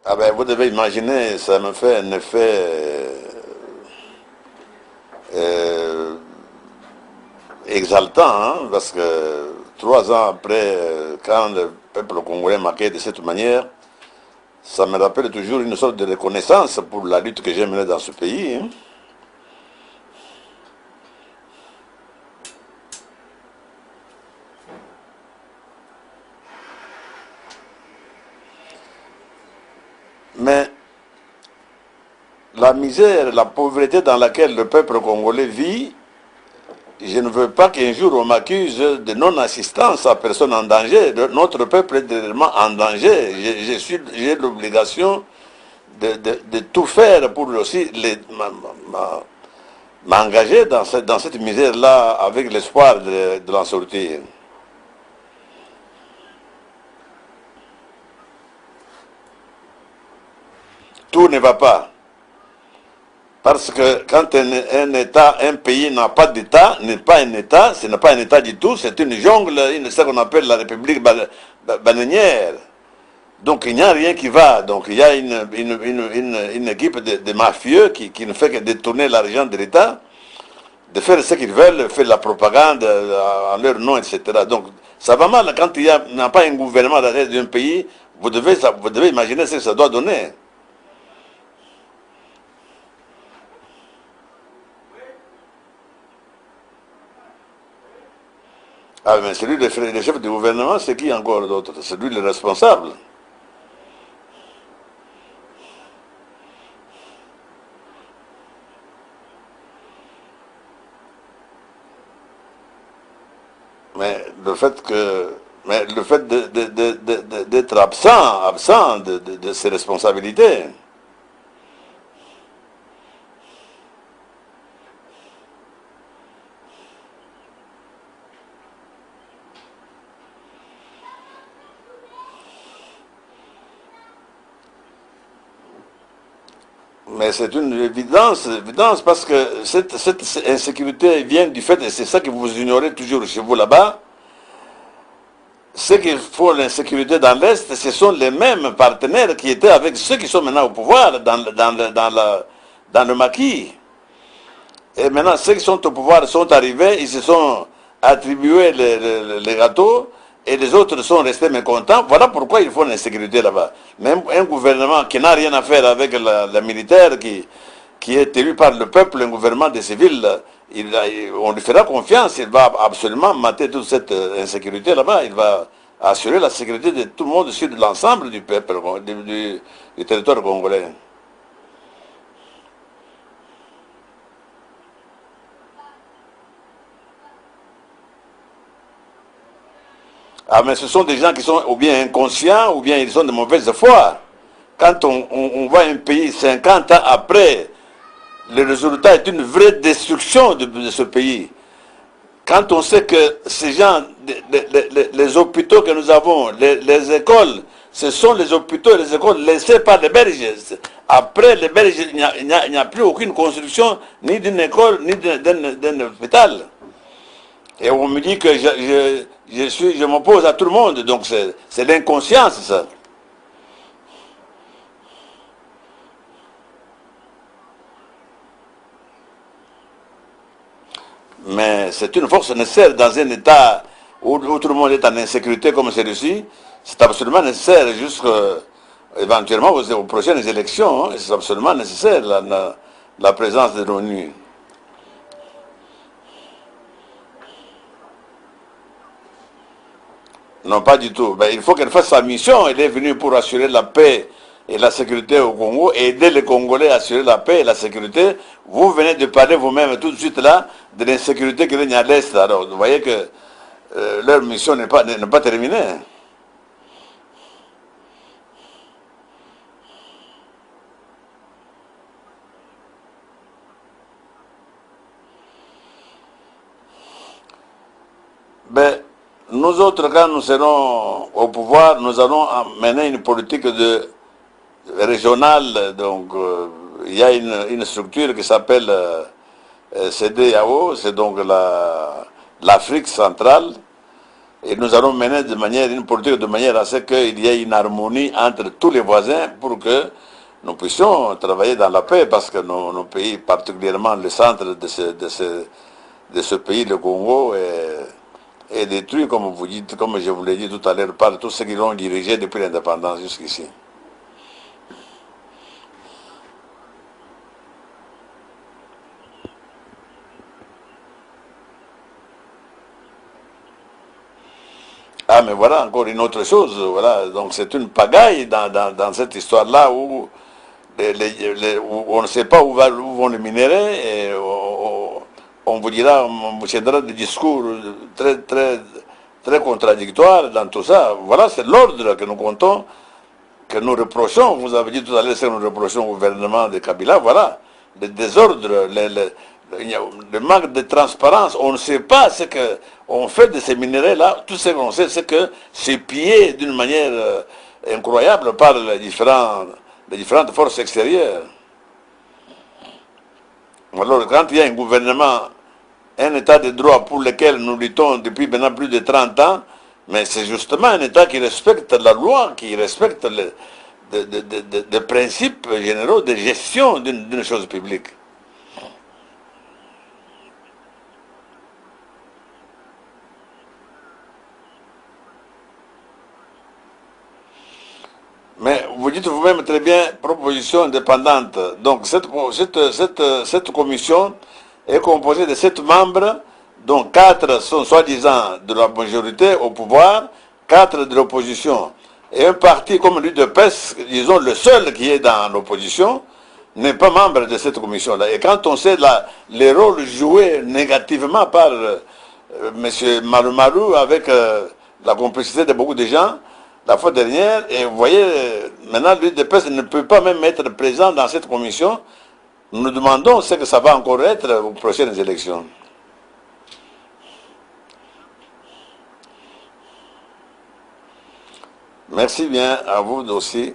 Ah ben, vous devez imaginer, ça me fait un effet euh, exaltant, hein, parce que 3 ans après, quand le peuple congolais marqué de cette manière, ça me rappelle toujours une sorte de reconnaissance pour la lutte que j'ai menée dans ce pays, hein. Mais la misère, la pauvreté dans laquelle le peuple congolais vit, je ne veux pas qu'un jour on m'accuse de non-assistance à personne en danger. Notre peuple est réellement en danger. J'ai l'obligation de tout faire pour aussi m'engager dans cette misère-là avec l'espoir de l'en sortir. Tout ne va pas. Parce que quand un État, un pays n'a pas d'État, n'est pas un État, ce n'est pas un État du tout, c'est une jungle, ce qu'on appelle la République bananière. Donc il n'y a rien qui va. Donc il y a une équipe de mafieux qui ne fait que détourner l'argent de l'État, de faire ce qu'ils veulent, faire de la propagande en leur nom, etc. Donc ça va mal quand il n'y a pas un gouvernement à la tête d'un pays. Vous devez imaginer ce que ça doit donner. Ah, mais celui le chef du gouvernement, c'est qui encore d'autre? C'est lui le responsable. Mais le fait que, mais le fait d'être absent de ses responsabilités. Mais c'est une évidence parce que cette insécurité vient du fait, et c'est ça que vous ignorez toujours chez vous là-bas, ceux qui font l'insécurité dans l'Est, ce sont les mêmes partenaires qui étaient avec ceux qui sont maintenant au pouvoir dans le maquis. Et maintenant, ceux qui sont au pouvoir sont arrivés, ils se sont attribués les gâteaux, et les autres sont restés mécontents. Voilà pourquoi il faut l'insécurité là-bas. Même un gouvernement qui n'a rien à faire avec la militaire, qui est élu par le peuple, un gouvernement des civils, on lui fera confiance, il va absolument mater toute cette insécurité là-bas, il va assurer la sécurité de tout le monde sur l'ensemble du peuple, du territoire congolais. Ah, mais ce sont des gens qui sont ou bien inconscients ou bien ils sont de mauvaise foi. Quand on voit un pays 50 ans après, le résultat est une vraie destruction de ce pays. Quand on sait que ces gens, les hôpitaux que nous avons, les écoles, ce sont les hôpitaux et les écoles laissés par les Belges. Après les Belges, il n'y a plus aucune construction, ni d'une école, ni d'un hôpital. Et on me dit que je m'oppose à tout le monde. Donc c'est l'inconscience, ça. Mais c'est une force nécessaire dans un État où tout le monde est en insécurité comme celui-ci. C'est absolument nécessaire éventuellement aux prochaines élections. Hein, c'est absolument nécessaire la présence de l'ONU. Non, pas du tout. Ben, il faut qu'elle fasse sa mission. Elle est venue pour assurer la paix et la sécurité au Congo, et aider les Congolais à assurer la paix et la sécurité. Vous venez de parler vous-même tout de suite là de l'insécurité qui règne à l'Est. Alors, vous voyez que leur mission n'est pas terminée. Ben, nous autres, quand nous serons au pouvoir, nous allons mener une politique régionale. Donc, il y a une structure qui s'appelle CEDEAO, c'est donc l'Afrique centrale. Et nous allons mener une politique de manière à ce qu'il y ait une harmonie entre tous les voisins pour que nous puissions travailler dans la paix, parce que nos pays, particulièrement le centre de ce pays, le Congo, est détruit, comme vous dites, comme je vous l'ai dit tout à l'heure, par tous ceux qui l'ont dirigé depuis l'indépendance jusqu'ici. Ah, mais voilà encore une autre chose. Voilà. Donc c'est une pagaille dans cette histoire-là où, où on ne sait pas où vont les minéraux et on vous dira, on vous tiendra des discours très contradictoires dans tout ça. Voilà, c'est l'ordre que nous comptons, que nous reprochons. Vous avez dit tout à l'heure que nous reprochons au gouvernement de Kabila. Voilà, le désordre, le manque de transparence. On ne sait pas ce qu'on fait de ces minéraux-là. Tout ce qu'on sait, c'est que c'est pillé d'une manière incroyable par les différentes forces extérieures. Alors, quand il y a un gouvernement, un état de droit pour lequel nous luttons depuis maintenant plus de 30 ans, mais c'est justement un état qui respecte la loi, qui respecte les principes généraux de gestion d'une chose publique. Mais vous dites vous-même très bien proposition indépendante. Donc cette commission est composée de 7 membres, dont 4 sont soi-disant de la majorité au pouvoir, 4 de l'opposition. Et un parti comme l'UDPS, disons le seul qui est dans l'opposition, n'est pas membre de cette commission-là. Et quand on sait les rôles joués négativement par M. Malumalu avec la complicité de beaucoup de gens, la fois dernière, et vous voyez, maintenant l'UDPS ne peut pas même être présent dans cette commission. Nous nous demandons ce que ça va encore être aux prochaines élections. Merci bien à vous aussi.